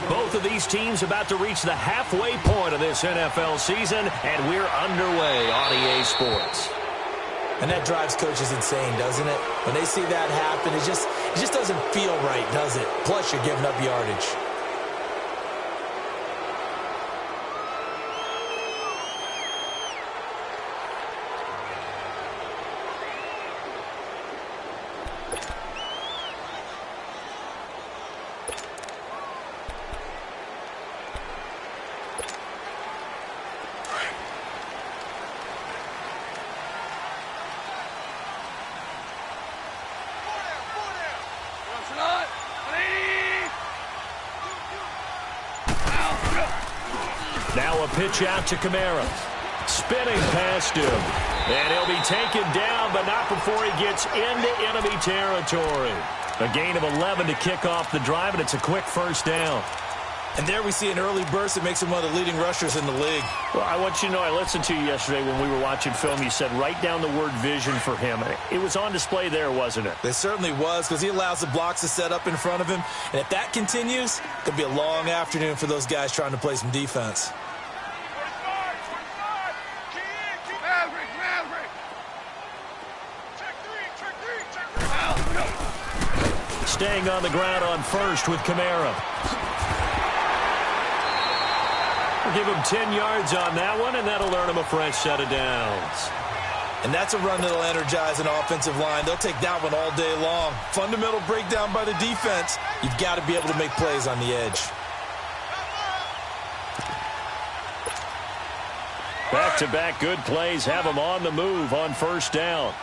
Both of these teams about to reach the halfway point of this NFL season, and we're underway on EA Sports. And that drives coaches insane, doesn't it? When they see that happen, it just doesn't feel right, does it? Plus, you're giving up yardage. Now a pitch out to Kamara. Spinning past him. And he'll be taken down, but not before he gets into enemy territory. A gain of 11 to kick off the drive, and it's a quick first down. And there we see an early burst that makes him one of the leading rushers in the league. Well, I want you to know, I listened to you yesterday when we were watching film. You said write down the word vision for him. It was on display there, wasn't it? It certainly was, because he allows the blocks to set up in front of him. And if that continues, it could be a long afternoon for those guys trying to play some defense. Staying on the ground on first with Kamara. We'll give him 10 yards on that one, and that'll earn him a fresh set of downs. And that's a run that'll energize an offensive line. They'll take that one all day long. Fundamental breakdown by the defense. You've got to be able to make plays on the edge. Back-to-back good plays have him on the move on first down.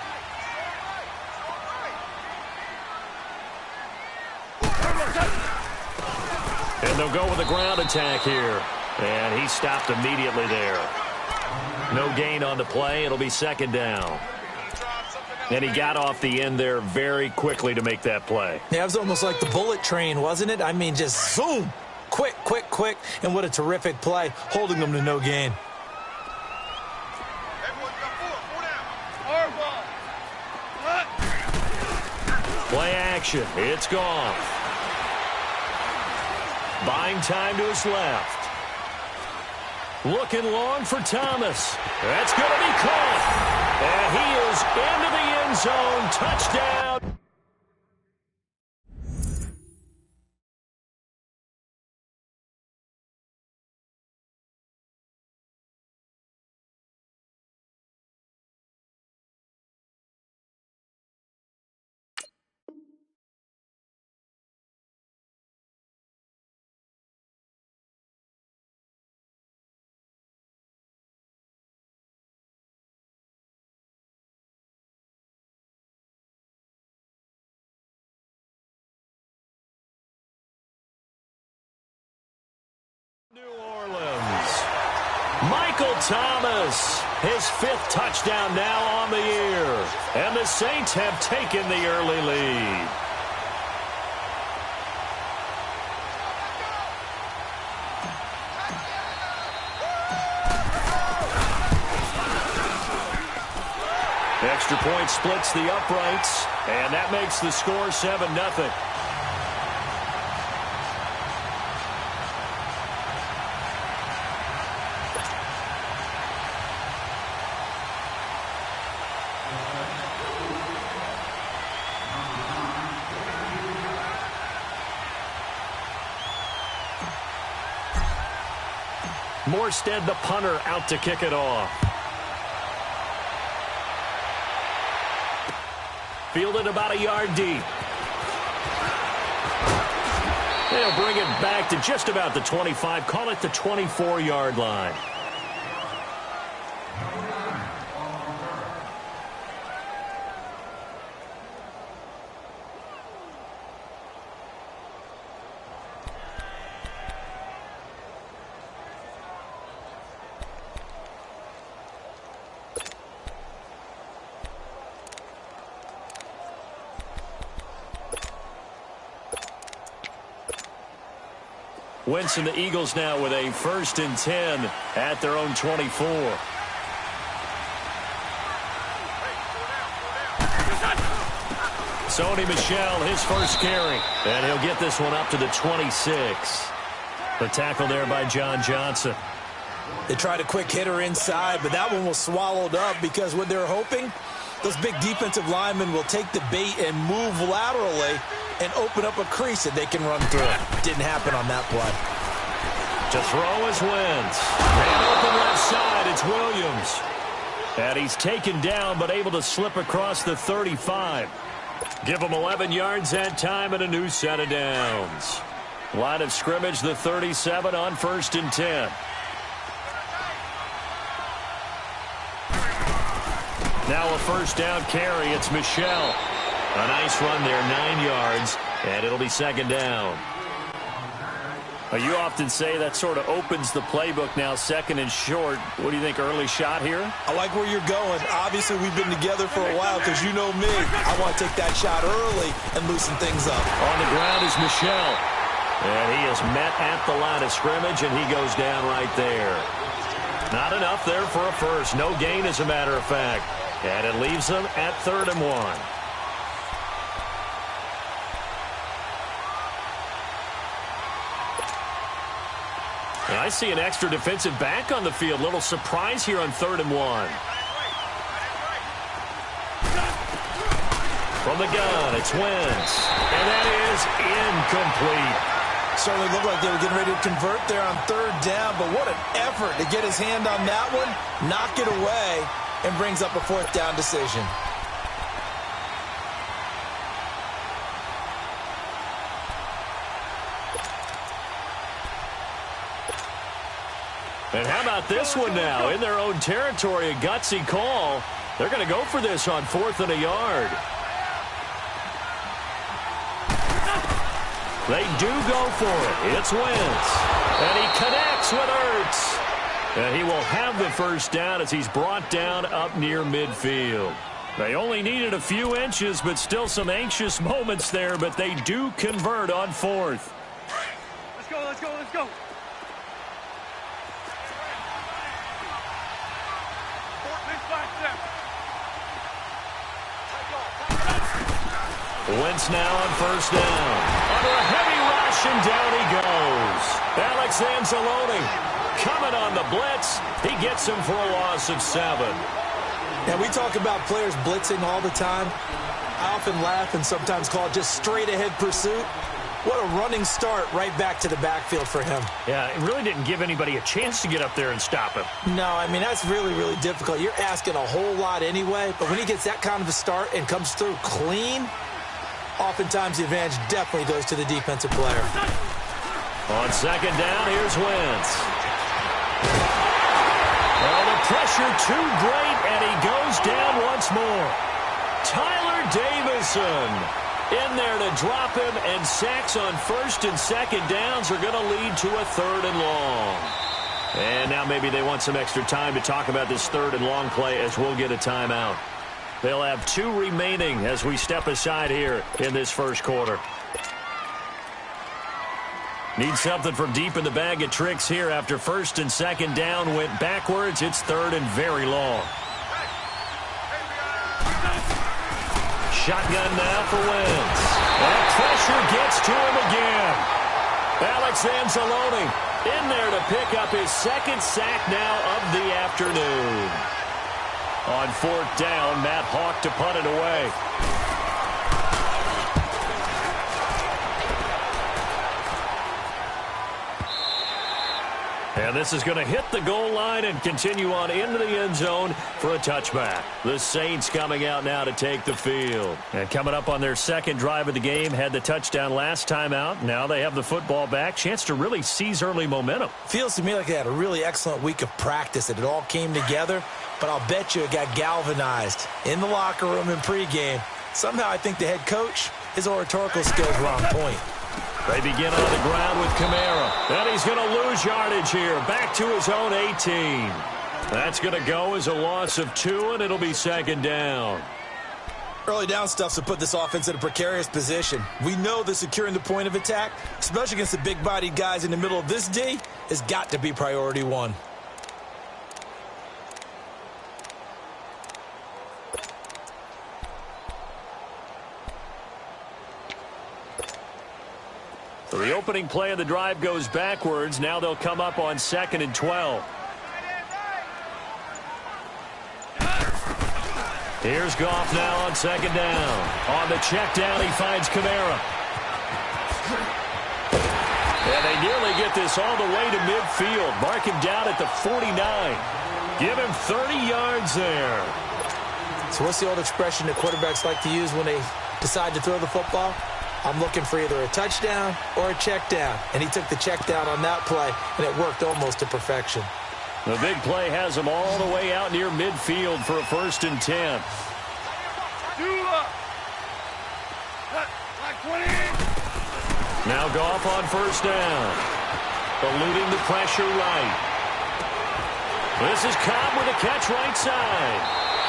And they'll go with a ground attack here. And he stopped immediately there. No gain on the play. It'll be second down. And he got off the end there very quickly to make that play. Yeah, it was almost like the bullet train, wasn't it? I mean, just zoom. Quick, quick, quick. And what a terrific play, holding them to no gain. Play action. It's gone. Buying time to his left. Looking long for Thomas. That's going to be caught. And he is into the end zone. Touchdown. New Orleans. Michael Thomas, his 5th touchdown now on the year. And the Saints have taken the early lead. Extra point splits the uprights, and that makes the score 7-0. Morstead, the punter, out to kick it off. Fielded about a yard deep. They'll bring it back to just about the 25. Call it the 24-yard line. Wentz and the Eagles now with a 1st and 10 at their own 24. Sony Michel, his first carry. And he'll get this one up to the 26. The tackle there by John Johnson. They tried a quick hitter inside, but that one was swallowed up because what they're hoping, those big defensive linemen will take the bait and move laterally and open up a crease that they can run through. Didn't happen on that play. To throw is Wentz. And open left side, it's Williams. And he's taken down but able to slip across the 35. Give him 11 yards that time and a new set of downs. Line of scrimmage, the 37 on 1st and 10. Now a first down carry. It's Michel. A nice run there, 9 yards, and it'll be 2nd down. You often say that sort of opens the playbook now, 2nd and short. What do you think, early shot here? I like where you're going. Obviously, we've been together for a while because you know me. I want to take that shot early and loosen things up. On the ground is Michel. And he is met at the line of scrimmage, and he goes down right there. Not enough there for a first. No gain, as a matter of fact. And it leaves them at 3rd and 1. And I see an extra defensive back on the field. Little surprise here on 3rd and 1. From the gun, it's Wentz. And that is incomplete. Certainly looked like they were getting ready to convert there on 3rd down, but what an effort to get his hand on that one, knock it away, and brings up a 4th down decision. And how about this one now? In their own territory, a gutsy call. They're going to go for this on 4th and a yard. They do go for it. It's Wentz. And he connects with Ertz. And he will have the first down as he's brought down up near midfield. They only needed a few inches, but still some anxious moments there, but they do convert on 4th. Let's go, let's go, let's go. Wentz now on 1st down. Under a heavy rush, and down he goes. Alex Anzalone coming on the blitz. He gets him for a loss of 7. Now, we talk about players blitzing all the time. I often laugh and sometimes call it just straight-ahead pursuit. What a running start right back to the backfield for him. Yeah, it really didn't give anybody a chance to get up there and stop him. No, I mean, that's really, really difficult. You're asking a whole lot anyway, but when he gets that kind of a start and comes through clean, oftentimes the advantage definitely goes to the defensive player. On 2nd down, here's Wentz. Oh, the pressure too great, and he goes down once more. Tyler Davison in there to drop him, and sacks on 1st and 2nd downs are going to lead to a 3rd and long. And now maybe they want some extra time to talk about this 3rd and long play as we'll get a timeout. They'll have 2 remaining as we step aside here in this first quarter. Need something from deep in the bag of tricks here after 1st and 2nd down went backwards. It's 3rd and very long. Shotgun now for Wentz. That pressure gets to him again. Alex Anzalone in there to pick up his 2nd sack now of the afternoon. On 4th down, Matt Hawk to punt it away. And this is going to hit the goal line and continue on into the end zone for a touchback. The Saints coming out now to take the field. And coming up on their 2nd drive of the game, had the touchdown last time out. Now they have the football back. Chance to really seize early momentum. Feels to me like they had a really excellent week of practice, that it all came together. But I'll bet you it got galvanized in the locker room in pregame. Somehow I think the head coach, his oratorical skills were on point. They begin on the ground with Kamara. And he's going to lose yardage here. Back to his own 18. That's going to go as a loss of 2, and it'll be 2nd down. Early down stuff's to put this offense in a precarious position. We know that securing the point of attack, especially against the big-bodied guys in the middle of this D, has got to be priority 1. The opening play of the drive goes backwards. Now they'll come up on 2nd and 12. Here's Goff now on 2nd down. On the check down, he finds Kamara. And they nearly get this all the way to midfield. Mark him down at the 49. Give him 30 yards there. So what's the old expression that quarterbacks like to use when they decide to throw the football? I'm looking for either a touchdown or a check down. And he took the check down on that play, and it worked almost to perfection. The big play has him all the way out near midfield for a 1st and 10. Now Goff on 1st down. Eluding the pressure right. This is Cobb with a catch right side.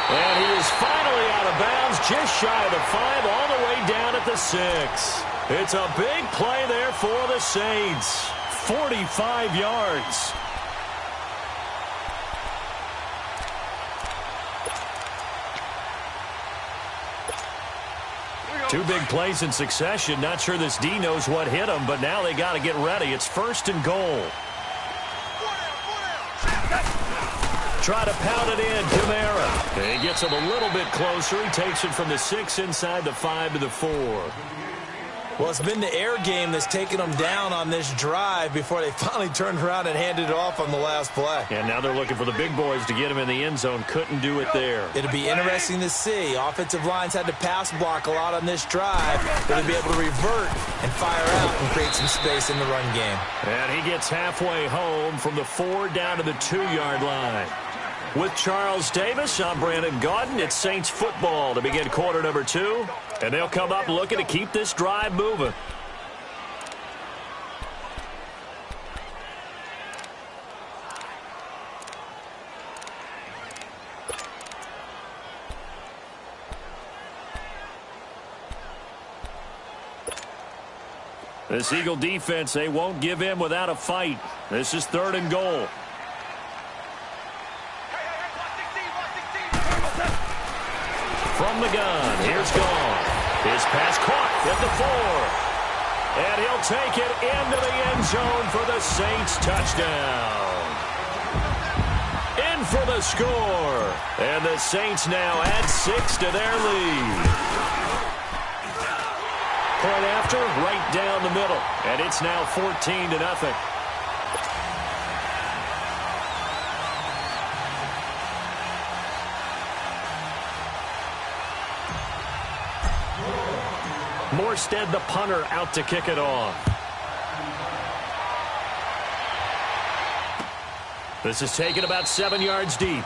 And he is finally out of bounds, just shy of the 5, all the way down at the 6. It's a big play there for the Saints. 45 yards. Two big plays in succession. Not sure this D knows what hit him, but now they got to get ready. It's 1st and goal. Try to pound it in, Kamara. He gets him a little bit closer. He takes it from the 6 inside the 5 to the 4. Well, it's been the air game that's taken them down on this drive before they finally turned around and handed it off on the last play. And now they're looking for the big boys to get him in the end zone. Couldn't do it there. It'll be interesting to see. Offensive lines had to pass block a lot on this drive. They'll be able to revert and fire out and create some space in the run game. And he gets halfway home from the 4 down to the 2-yard line. With Charles Davis, I'm Brandon Gaudin. It's Saints football to begin quarter number 2. And they'll come up looking to keep this drive moving. This Eagle defense, they won't give in without a fight. This is 3rd and goal. From the gun, here's Goff. His pass caught at the 4. And he'll take it into the end zone for the Saints touchdown. In for the score. And the Saints now add 6 to their lead. Point after, right down the middle. And it's now 14-0. Morstead, the punter, out to kick it off. This is taken about 7 yards deep.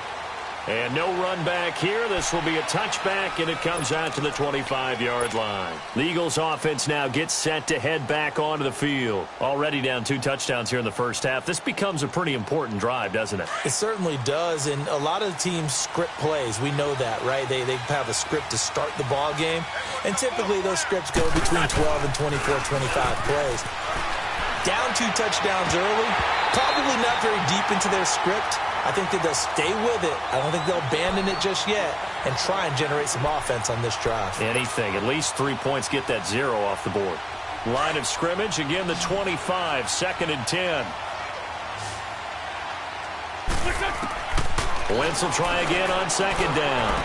And no run back here. This will be a touchback, and it comes out to the 25-yard line. The Eagles offense now gets set to head back onto the field. Already down 2 touchdowns here in the first half. This becomes a pretty important drive, doesn't it? It certainly does, and a lot of teams script plays. We know that, right? They have a script to start the ball game, and typically those scripts go between 12 and 24, 25 plays. Down 2 touchdowns early, probably not very deep into their script. I think that they'll stay with it. I don't think they'll abandon it just yet and try and generate some offense on this drive. Anything. At least 3 points, get that 0 off the board. Line of scrimmage, again the 25, 2nd and 10. Wentz will try again on 2nd down.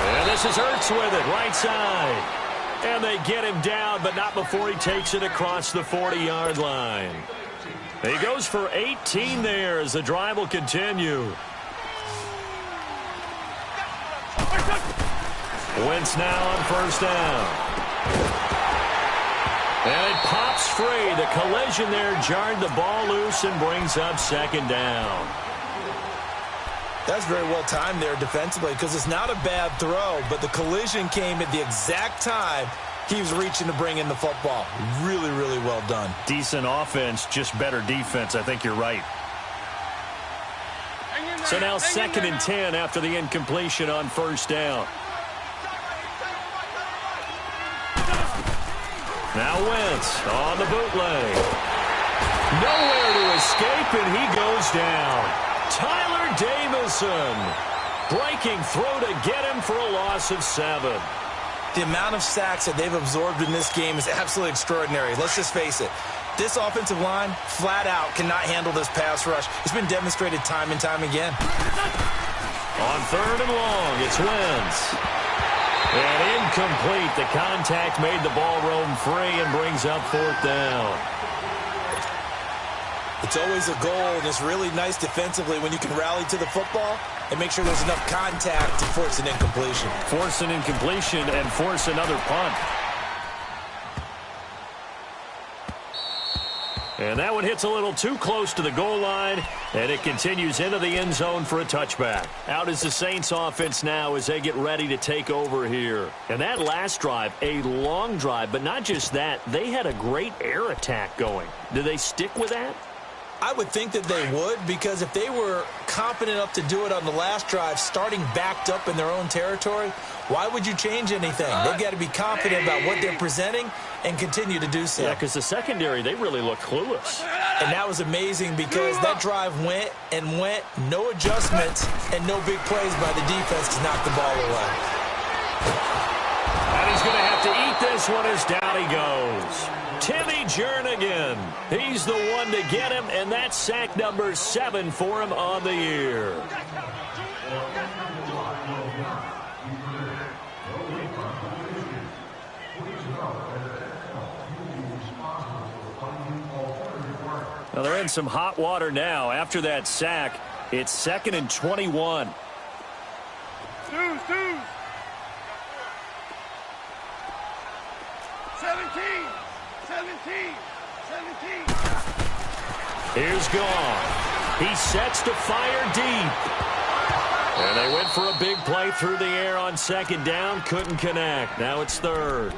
And this is Ertz with it, right side. And they get him down, but not before he takes it across the 40-yard line. He goes for 18 there as the drive will continue. Wentz now on 1st down. And it pops free. The collision there jarred the ball loose and brings up 2nd down. That's very well timed there defensively because it's not a bad throw, but the collision came at the exact time he was reaching to bring in the football. Really, really well done. Decent offense, just better defense. I think you're right. So now 2nd and 10 after the incompletion on 1st down. Now Wentz on the bootleg. Nowhere to escape, and he goes down. Tyler Davison breaking through to get him for a loss of 7. The amount of sacks that they've absorbed in this game is absolutely extraordinary. Let's just face it. This offensive line, flat out, cannot handle this pass rush. It's been demonstrated time and time again. On 3rd and long, it's Wentz. And incomplete. The contact made the ball roam free and brings up 4th down. It's always a goal, and it's really nice defensively when you can rally to the football and make sure there's enough contact to force an incompletion. Force an incompletion and force another punt. And that one hits a little too close to the goal line, and it continues into the end zone for a touchback. Out is the Saints offense now as they get ready to take over here. And that last drive, a long drive, but not just that, they had a great air attack going. Do they stick with that? I would think that they would, because if they were confident enough to do it on the last drive, starting backed up in their own territory, why would you change anything? They've got to be confident about what they're presenting and continue to do so. Yeah, because the secondary, they really look clueless. And that was amazing because that drive went and went, no adjustments, and no big plays by the defense to knock the ball away. And he's going to have to eat this one as down he goes. Timmy Jernigan. He's the one to get him, and that's sack number 7 for him on the year. Well, they're in some hot water now. After that sack, it's 2nd and 21. Two. 17. Here's Goff. He sets to fire deep. And they went for a big play through the air on 2nd down. Couldn't connect. Now it's 3rd.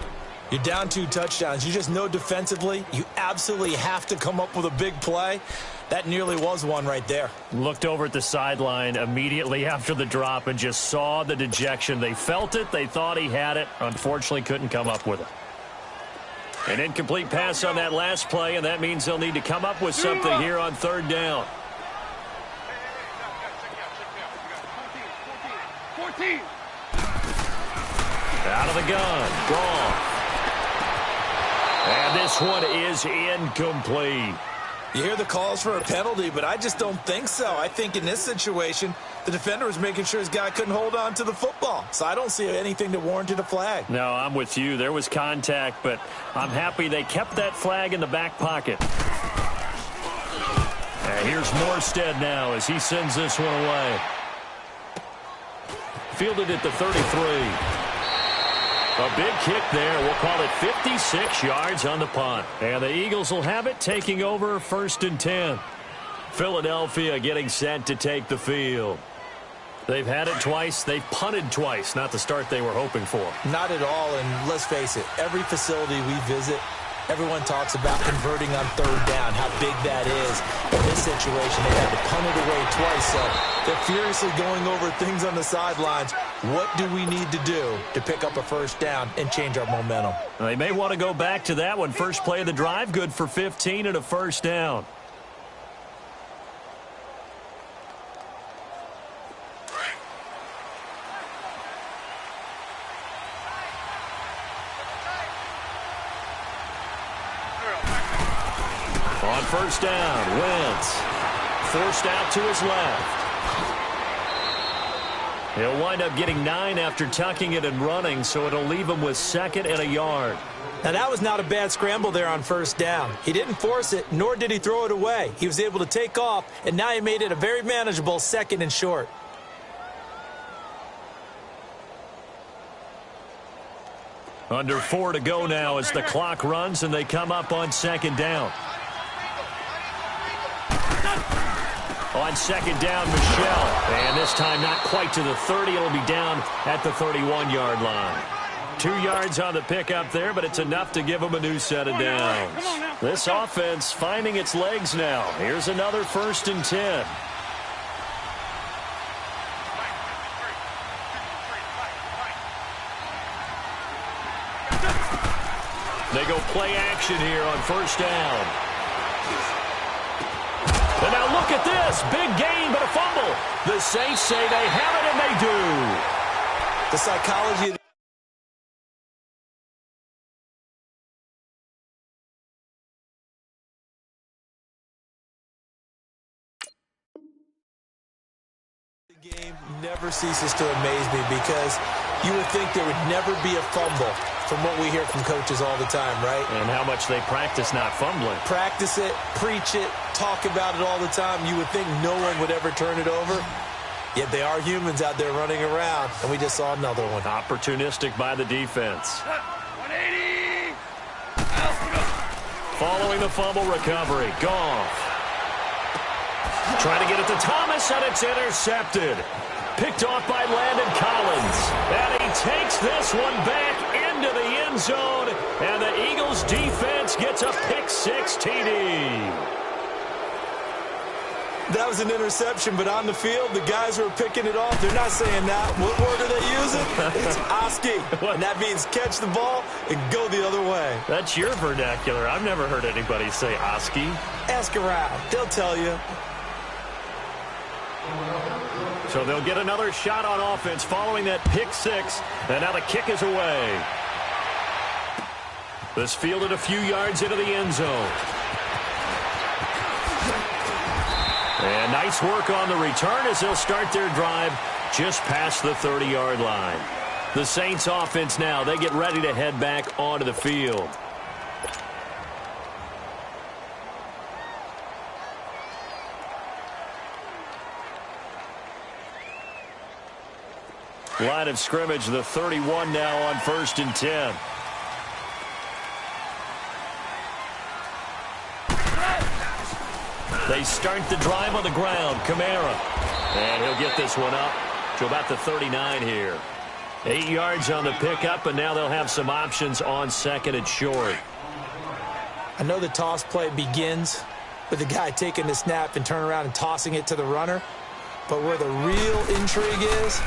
You're down 2 touchdowns. You just know defensively you absolutely have to come up with a big play. That nearly was one right there. Looked over at the sideline immediately after the drop and just saw the dejection. They felt it. They thought he had it. Unfortunately, couldn't come up with it. An incomplete pass on that last play, and that means they'll need to come up with something here on 3rd down. 14. Out of the gun. Goff. And this one is incomplete. You hear the calls for a penalty, but I just don't think so. I think in this situation, the defender was making sure his guy couldn't hold on to the football. So I don't see anything that warranted a flag. No, I'm with you. There was contact, but I'm happy they kept that flag in the back pocket. And here's Morstead now as he sends this one away. Fielded at the 33. A big kick there. We'll call it 56 yards on the punt. And the Eagles will have it, taking over 1st and 10. Philadelphia getting set to take the field. They've had it twice. They've punted twice. Not the start they were hoping for. Not at all, and let's face it, every facility we visit, everyone talks about converting on 3rd down, how big that is. In this situation, they had to punt it away twice, so they're furiously going over things on the sidelines. What do we need to do to pick up a 1st down and change our momentum? They may want to go back to that one. First play of the drive, good for 15 and a 1st down. On 1st down, Wentz forced out to his left. He'll wind up getting 9 after tucking it and running, so it'll leave him with 2nd and a yard. Now, that was not a bad scramble there on 1st down. He didn't force it, nor did he throw it away. He was able to take off, and now he made it a very manageable 2nd and short. Under 4 to go now as the clock runs and they come up on 2nd down. On 2nd down, Michelle. And this time not quite to the 30. It'll be down at the 31-yard line. 2 yards on the pickup there, but it's enough to give them a new set of downs. This offense finding its legs now. Here's another 1st and 10. They go play action here on 1st down. And now look at this. Big gain, but a fumble. The Saints say they have it, and they do. The psychology Game never ceases to amaze me because you would think there would never be a fumble from what we hear from coaches all the time, right? And how much they practice not fumbling. Practice it, preach it, talk about it all the time. You would think no one would ever turn it over. Yet they are humans out there running around, and we just saw another one. Opportunistic by the defense. 180. Following the fumble recovery, Goff. Trying to get it to Thomas, and it's intercepted. Picked off by Landon Collins. And he takes this one back into the end zone. And the Eagles defense gets a pick-6 TD. That was an interception, but on the field, the guys who are picking it off, they're not saying that. What word are they using? It's Oski. And that means catch the ball and go the other way. That's your vernacular. I've never heard anybody say Oski. Ask around. They'll tell you. So they'll get another shot on offense following that pick-6. And now the kick is away. This fielded a few yards into the end zone. And nice work on the return as they'll start their drive just past the 30-yard line. The Saints offense now, they get ready to head back onto the field. Line of scrimmage, the 31 now on 1st and 10. They start the drive on the ground. Kamara. And he'll get this one up to about the 39 here. 8 yards on the pickup, and now they'll have some options on 2nd and short. I know the toss play begins with the guy taking the snap and turn around and tossing it to the runner. But where the real intrigue is,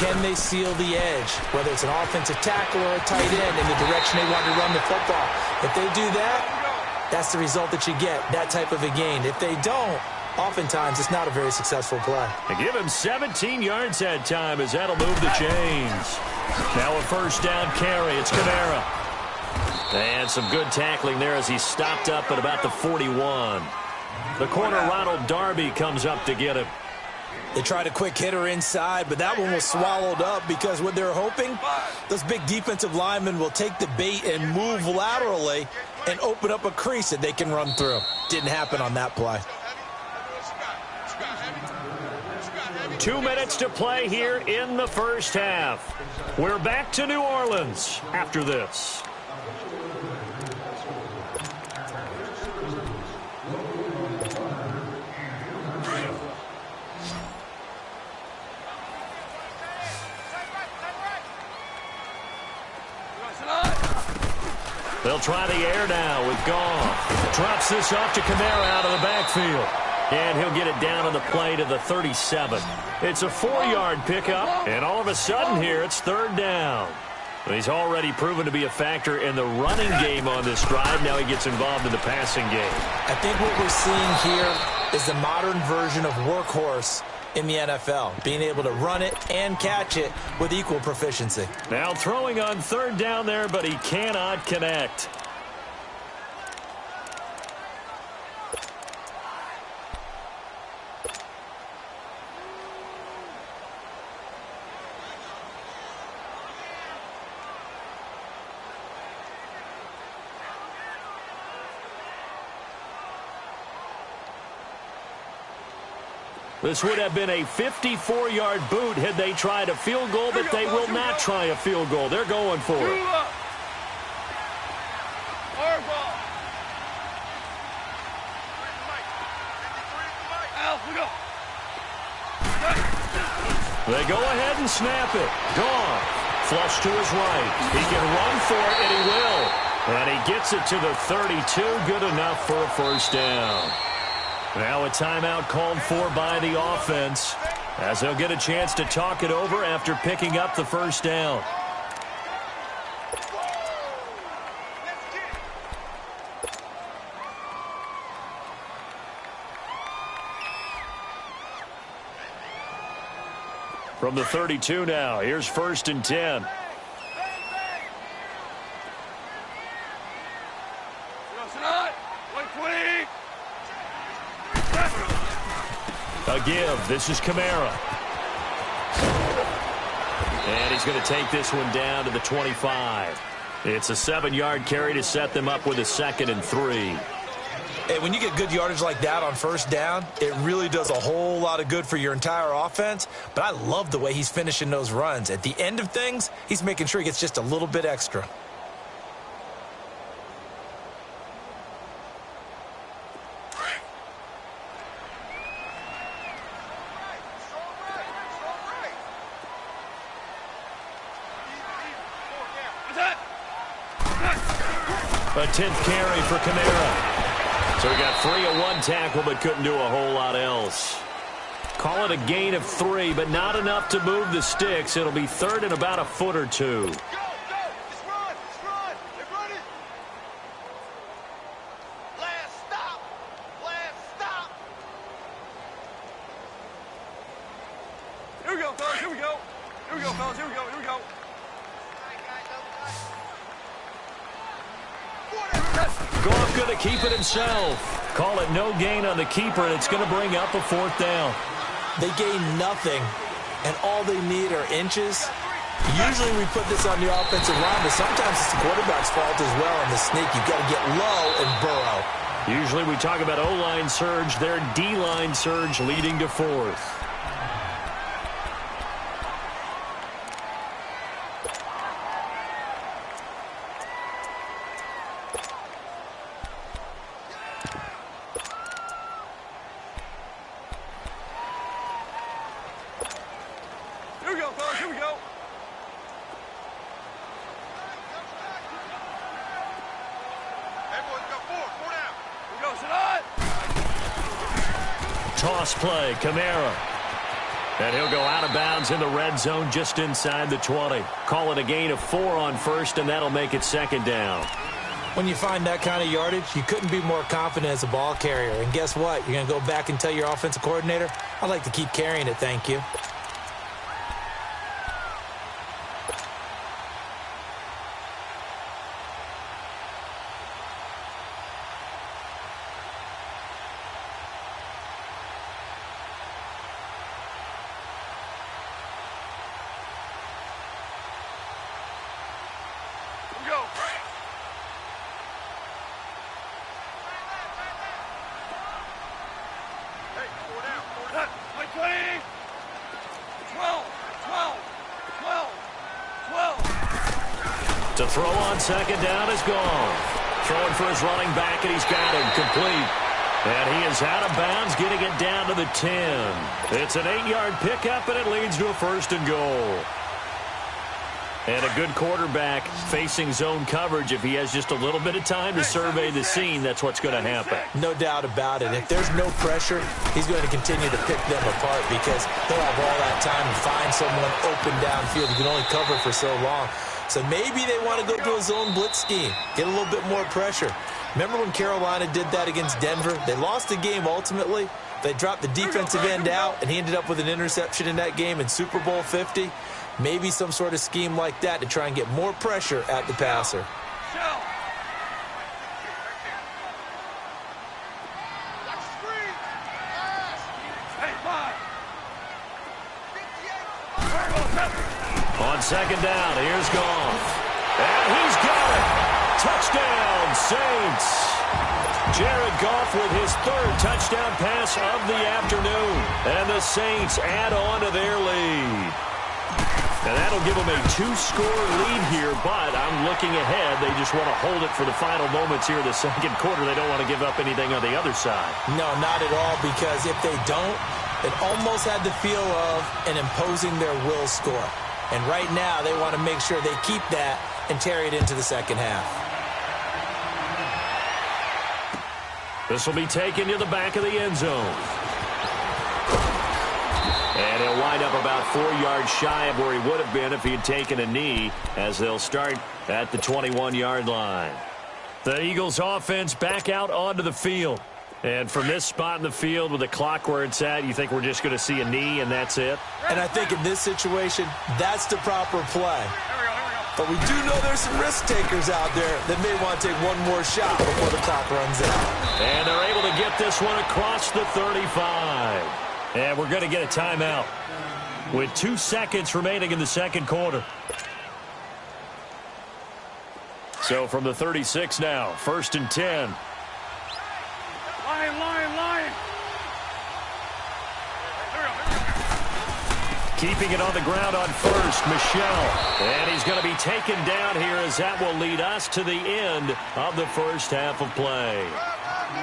can they seal the edge? Whether it's an offensive tackle or a tight end in the direction they want to run the football. If they do that, that's the result that you get, that type of a gain. If they don't, oftentimes it's not a very successful play. They give him 17 yards that time as that'll move the chains. Now a 1st down carry. It's Kamara. And some good tackling there as he stopped up at about the 41. The corner, Ronald Darby, comes up to get him. They tried a quick hitter inside, but that one was swallowed up because what they're hoping, those big defensive linemen will take the bait and move laterally and open up a crease that they can run through. Didn't happen on that play. 2 minutes to play here in the first half. We're back to New Orleans after this. They'll try the air now with Goff. Drops this off to Kamara out of the backfield. And he'll get it down on the play to the 37. It's a 4-yard pickup, and all of a sudden here it's 3rd down. He's already proven to be a factor in the running game on this drive. Now he gets involved in the passing game. I think what we're seeing here is the modern version of workhorse in the NFL, being able to run it and catch it with equal proficiency. Now throwing on 3rd down there, but he cannot connect. This would have been a 54-yard boot had they tried a field goal, but they will not try a field goal. They're going for it. They go ahead and snap it. Gone. Flush to his right. He can run for it, and he will. And he gets it to the 32. Good enough for a 1st down. Now a timeout called for by the offense as they'll get a chance to talk it over after picking up the 1st down. From the 32 now, here's 1st and 10. A give. This is Kamara. And he's going to take this one down to the 25. It's a 7-yard carry to set them up with a 2nd and 3. Hey, when you get good yardage like that on first down, it really does a whole lot of good for your entire offense. But I love the way he's finishing those runs. At the end of things, he's making sure he gets just a little bit extra. A 10th carry for Kamara. So he got 3 on 1 tackle, but couldn't do a whole lot else. Call it a gain of 3, but not enough to move the sticks. It'll be 3rd and about a foot or 2. Just run. They're running. Last stop. Here we go, fellas. Here we go. Goff going to keep it himself. Call it no gain on the keeper, and it's going to bring up a 4th down. They gain nothing, and all they need are inches. Usually we put this on the offensive line, but sometimes it's the quarterback's fault as well in the sneak. You've got to get low and burrow. Usually we talk about O-line surge. Their D-line surge leading to 4th. Toss play, Kamara. And he'll go out of bounds in the red zone just inside the 20. Call it a gain of 4 on 1st, and that'll make it 2nd down. When you find that kind of yardage, you couldn't be more confident as a ball carrier. And guess what? You're going to go back and tell your offensive coordinator, I'd like to keep carrying it, thank you. To throw on 2nd down is gone. Throwing for his running back, and he's got him complete. And he is out of bounds, getting it down to the 10. It's an 8-yard pickup, and it leads to a 1st and goal. And a good quarterback facing zone coverage. If he has just a little bit of time to survey the scene, that's what's going to happen. No doubt about it. If there's no pressure, he's going to continue to pick them apart because he'll have all that time to find someone open downfield. He can only cover for so long. So maybe they want to go to a zone blitz scheme, get a little bit more pressure. Remember when Carolina did that against Denver? They lost the game ultimately. They dropped the defensive end out, and he ended up with an interception in that game in Super Bowl 50. Maybe some sort of scheme like that to try and get more pressure at the passer. On 2nd down, here's Goff. And he's got it. Touchdown, Saints. Jared Goff with his 3rd touchdown pass of the afternoon. And the Saints add on to their lead. And that'll give them a 2-score lead here, but I'm looking ahead. They just want to hold it for the final moments here in the 2nd quarter. They don't want to give up anything on the other side. No, not at all, because if they don't, it almost had the feel of an imposing their will score. And right now, they want to make sure they keep that and carry it into the 2nd half. This will be taken to the back of the end zone. And he'll wind up about 4 yards shy of where he would have been if he had taken a knee, as they'll start at the 21-yard line. The Eagles offense back out onto the field. And from this spot in the field with the clock where it's at, you think we're just going to see a knee and that's it? And I think in this situation, that's the proper play. But we do know there's some risk takers out there that may want to take one more shot before the clock runs out. And they're able to get this one across the 35. And we're going to get a timeout. with 2 seconds remaining in the second quarter. So from the 36 now, 1st and 10. Lion. Keeping it on the ground on first, Michelle. And he's going to be taken down here as that will lead us to the end of the first half of play.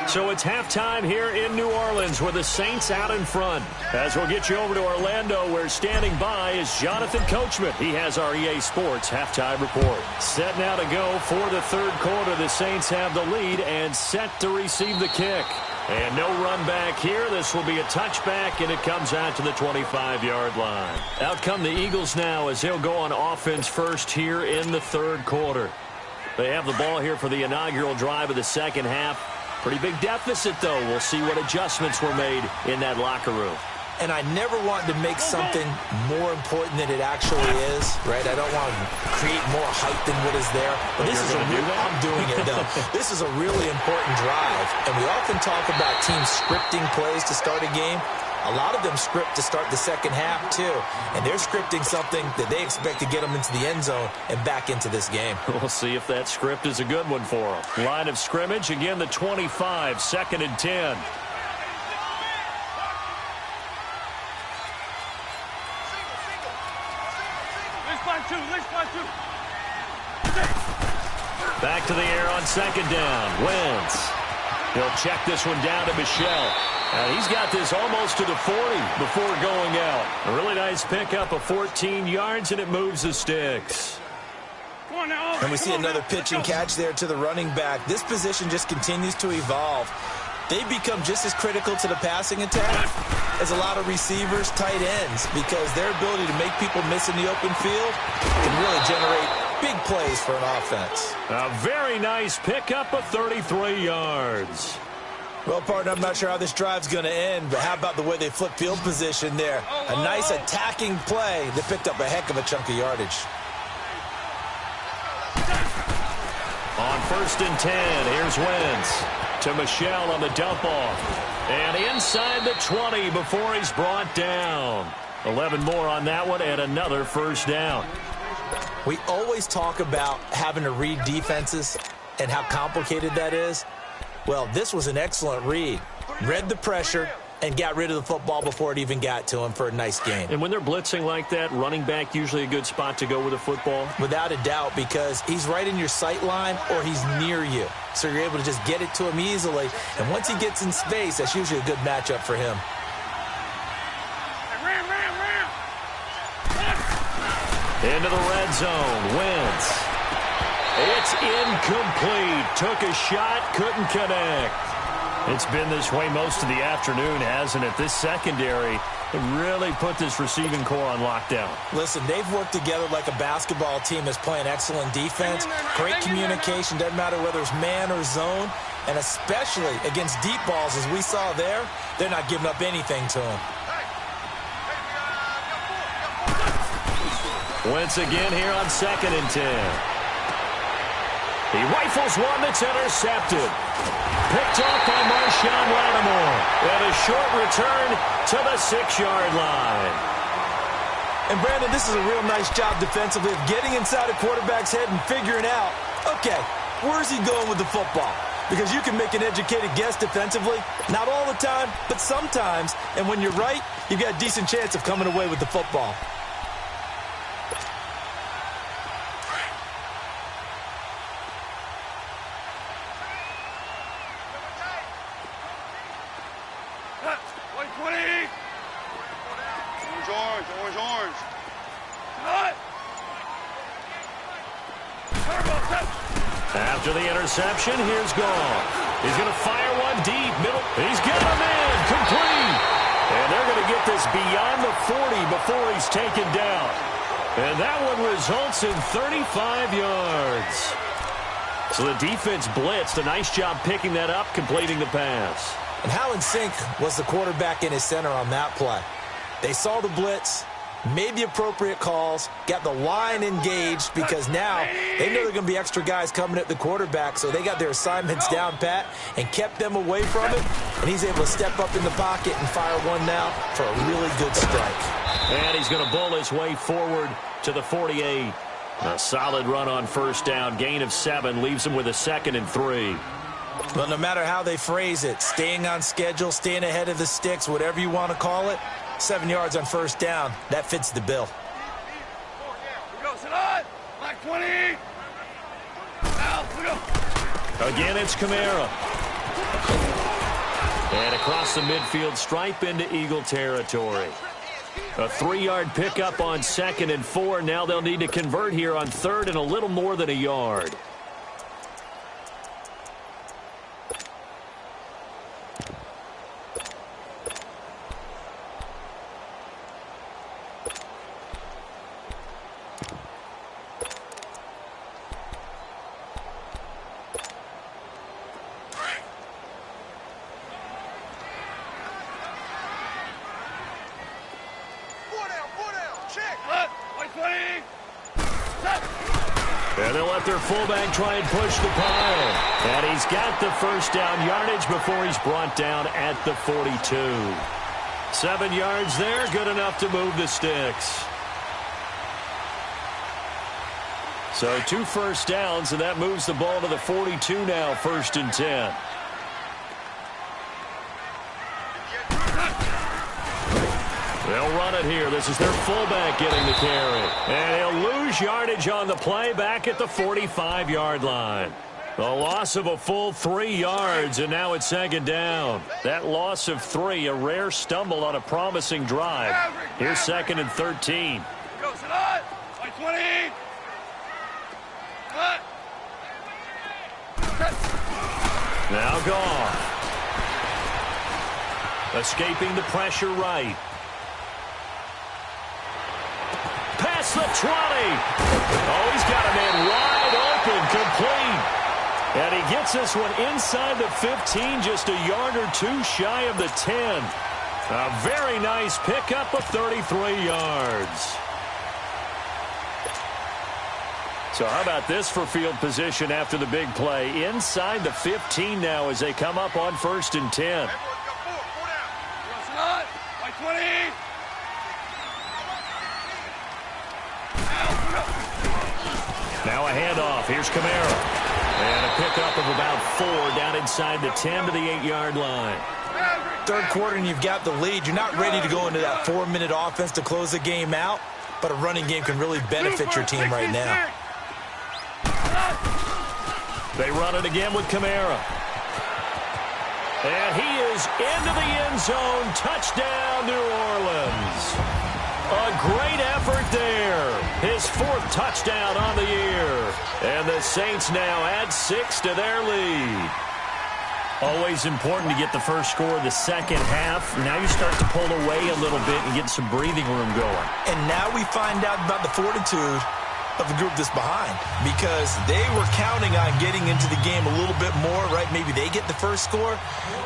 So it's halftime here in New Orleans with the Saints out in front. As we'll get you over to Orlando, where standing by is Jonathan Coachman. He has our EA Sports halftime report. Set now to go for the third quarter. The Saints have the lead and set to receive the kick. And no run back here. This will be a touchback, and it comes out to the 25-yard line. Out come the Eagles now as they'll go on offense first here in the third quarter. They have the ball here for the inaugural drive of the second half. Pretty big deficit, though. We'll see what adjustments were made in that locker room. And I never wanted to make something more important than it actually is, right? I don't want to create more hype than what is there. But this is I'm doing it, though. This is a really important drive. And we often talk about teams scripting plays to start a game. A lot of them script to start the second half, too. And they're scripting something that they expect to get them into the end zone and back into this game. We'll see if that script is a good one for them. Line of scrimmage, again, the 25, 2nd and 10. Back to the air on 2nd down. Wentz. He'll check this one down to Michelle. And he's got this almost to the 40 before going out. A really nice pickup of 14 yards, and it moves the sticks. And we see another pitch and catch there to the running back. This position just continues to evolve. They become just as critical to the passing attack as a lot of receivers, tight ends, because their ability to make people miss in the open field can really generate big plays for an offense. A very nice pickup of 33 yards. Well, partner, I'm not sure how this drive's going to end, but how about the way they flip field position there? A nice attacking play that picked up a heck of a chunk of yardage. On 1st and 10, here's Wentz to Michelle on the dump off. And inside the 20 before he's brought down. 11 more on that one and another first down. We always talk about having to read defenses and how complicated that is. Well, this was an excellent read. Read the pressure and got rid of the football before it even got to him for a nice gain. And when they're blitzing like that, running back usually a good spot to go with a football? Without a doubt, because he's right in your sight line or he's near you. So you're able to just get it to him easily. And once he gets in space, that's usually a good matchup for him. Into the red zone. Wentz. It's incomplete. Took a shot, couldn't connect. It's been this way most of the afternoon, hasn't it? This secondary really put this receiving core on lockdown. Listen, they've worked together like a basketball team that's playing excellent defense. Great communication, doesn't matter whether it's man or zone. And especially against deep balls, as we saw there, they're not giving up anything to him. Wentz again here on 2nd and 10. He rifles one that's intercepted. Picked off by Marshawn Lattimore. And a short return to the 6-yard line. And, Brandon, this is a real nice job defensively of getting inside a quarterback's head and figuring out, okay, where's he going with the football? Because you can make an educated guess defensively. Not all the time, but sometimes. And when you're right, you've got a decent chance of coming away with the football. Orange. After the interception, here's Goff. He's going to fire one deep, middle. He's got him in, complete. And they're going to get this beyond the 40 before he's taken down. And that one results in 35 yards. So the defense blitzed. A nice job picking that up, completing the pass. And how in sync was the quarterback and his center on that play? They saw the blitz, made the appropriate calls, got the line engaged, because now they know there are going to be extra guys coming at the quarterback, so they got their assignments down pat and kept them away from it, and he's able to step up in the pocket and fire one now for a really good strike. And he's going to bull his way forward to the 48. A solid run on first down, gain of 7, leaves him with a 2nd and 3. Well, no matter how they phrase it, staying on schedule, staying ahead of the sticks, whatever you want to call it, 7 yards on first down, that fits the bill. We go, sit on. Black 20. Now, we go. Again, it's Kamara. And across the midfield stripe into Eagle territory. A 3-yard pickup on 2nd and 4. Now they'll need to convert here on 3rd and a little more than a yard. And they'll let their fullback try and push the pile. And he's got the first down yardage before he's brought down at the 42. 7 yards there, good enough to move the sticks. So 2 first downs, and that moves the ball to the 42 now, 1st and 10. They'll run it here. This is their fullback getting the carry. And he'll lose yardage on the play back at the 45-yard line. A loss of a full 3 yards, and now it's 2nd down. That loss of 3, a rare stumble on a promising drive. Here's 2nd and 13. Go, sit on. White 20. Now Goff. Escaping the pressure right. Past the 20. Oh, he's got a man wide open, complete. And he gets this one inside the 15, just a yard or 2 shy of the 10. A very nice pickup of 33 yards. So how about this for field position after the big play? Inside the 15 now as they come up on 1st and 10. Everyone, go 4 down. Go, sit on. White 20. Now a handoff. Here's Kamara. And a pickup of about 4 down inside the 10 to the 8-yard line. 3rd quarter and you've got the lead. You're not ready to go into that 4-minute offense to close the game out, but a running game can really benefit your team right now. They run it again with Kamara. And he is into the end zone. Touchdown, New Orleans. A great effort there. His 4th touchdown on the year. And the Saints now add 6 to their lead. Always important to get the first score of the second half. Now you start to pull away a little bit and get some breathing room going. And now we find out about the fortitude of the group that's behind, because they were counting on getting into the game a little bit more, right? Maybe they get the first score.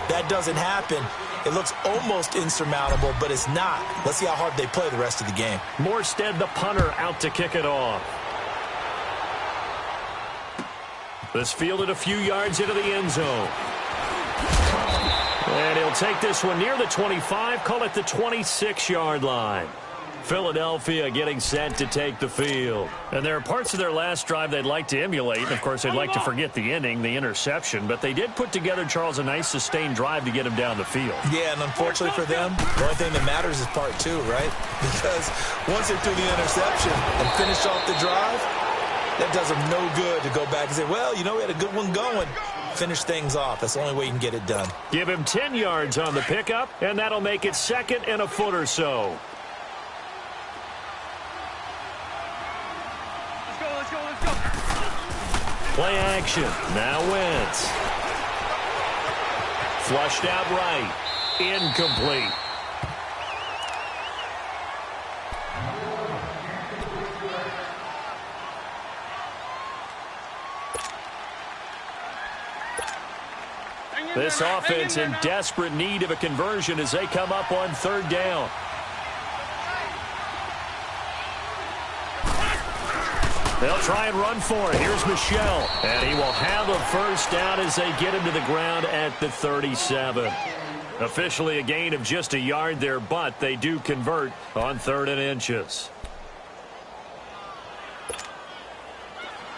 That doesn't happen. It looks almost insurmountable, but it's not. Let's see how hard they play the rest of the game. Morstead, the punter, out to kick it off. This fielded a few yards into the end zone. And he'll take this one near the 25, call it the 26-yard line. Philadelphia getting set to take the field. And there are parts of their last drive they'd like to emulate. And of course, they'd like to forget the ending, the interception. But they did put together, Charles, a nice sustained drive to get him down the field. Yeah, and unfortunately for them, the only thing that matters is part 2, right? Because once they threw the interception and finished off the drive, that does them no good to go back and say, well, you know, we had a good one going. Finish things off. That's the only way you can get it done. Give him 10 yards on the pickup, and that'll make it 2nd and a foot or so. Play action. Now Wentz. Flushed out right. Incomplete. This offense in desperate need of a conversion as they come up on 3rd down. They'll try and run for it. Here's Michel. And he will have a first down as they get him to the ground at the 37. Officially a gain of just a yard there, but they do convert on 3rd and inches.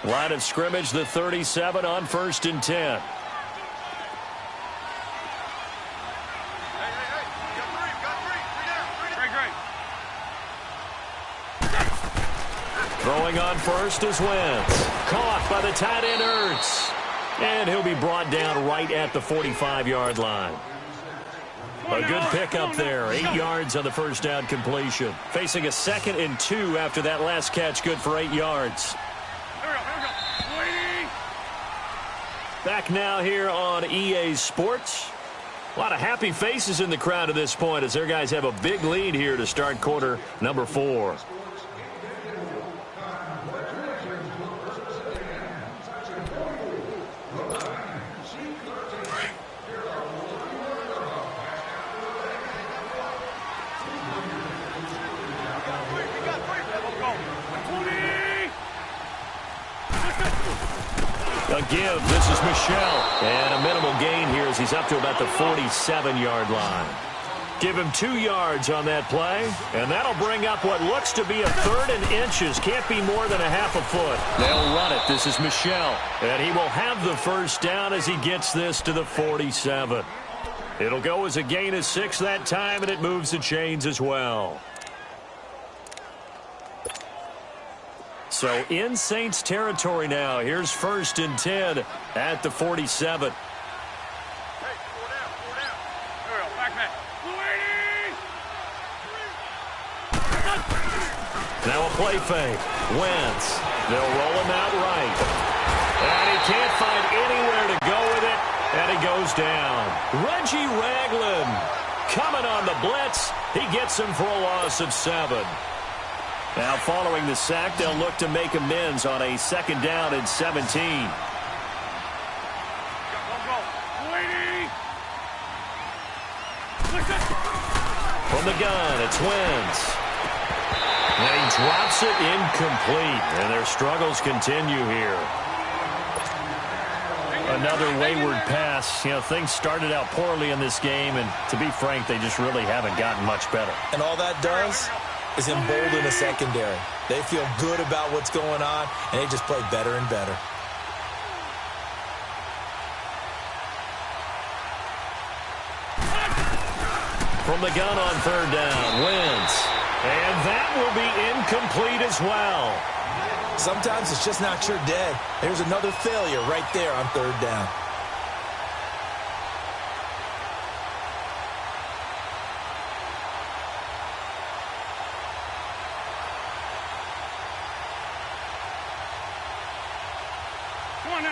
Line of scrimmage, the 37 on 1st and 10. Throwing on first is Wentz. Caught by the tight end Ertz. And he'll be brought down right at the 45-yard line. A good pickup there. 8 yards on the first down completion. Facing a 2nd and 2 after that last catch. Good for 8 yards. Back now here on EA Sports. A lot of happy faces in the crowd at this point as their guys have a big lead here to start quarter number 4. A give. This is Michel. And a minimal gain here as he's up to about the 47-yard line. Give him 2 yards on that play. And that'll bring up what looks to be a 3rd and inches. Can't be more than a half a foot. They'll run it. This is Michel. And he will have the first down as he gets this to the 47. It'll go as a gain of 6 that time, and it moves the chains as well. So in Saints territory now. Here's 1st and 10 at the 47. Now a play fake. Wentz. They'll roll him out right. And he can't find anywhere to go with it. And he goes down. Reggie Ragland coming on the blitz. He gets him for a loss of 7. Now following the sack, they'll look to make amends on a 2nd down and 17. From the gun, it's Wentz. And he drops it incomplete. And their struggles continue here. Another wayward pass. You know, things started out poorly in this game, and to be frank, they just really haven't gotten much better. And all that does is embolden the secondary. They feel good about what's going on, and they just play better and better. From the gun on 3rd down, Wentz. And that will be incomplete as well. Sometimes it's just not your day. There's another failure right there on 3rd down.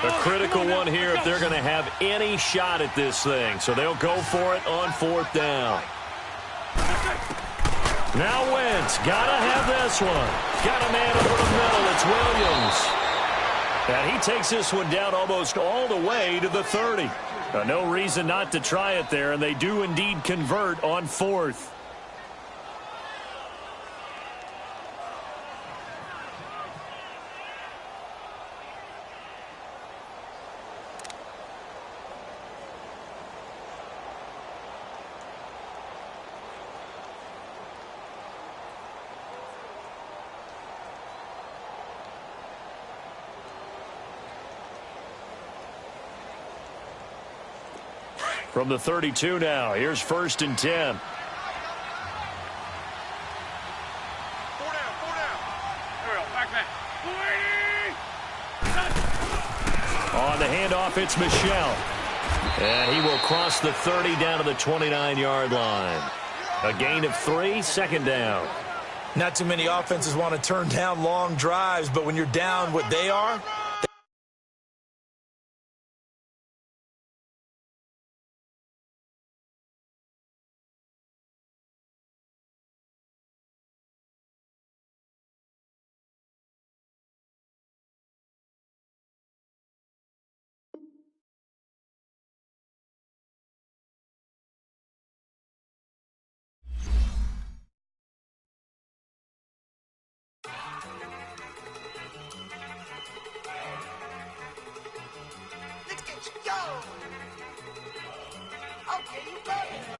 A critical one here if they're going to have any shot at this thing. So they'll go for it on 4th down. Now Wentz, gotta have this one. Got a man over the middle, it's Williams. And he takes this one down almost all the way to the 30. No reason not to try it there, and they do indeed convert on 4th. From the 32 now, here's 1st and 10. 4 down, 4 down. Here we go, back man. On the handoff, it's Michel. And he will cross the 30 down to the 29-yard line. A gain of 3, 2nd down. Not too many offenses want to turn down long drives, but when you're down what they are, go. Okay, you got it.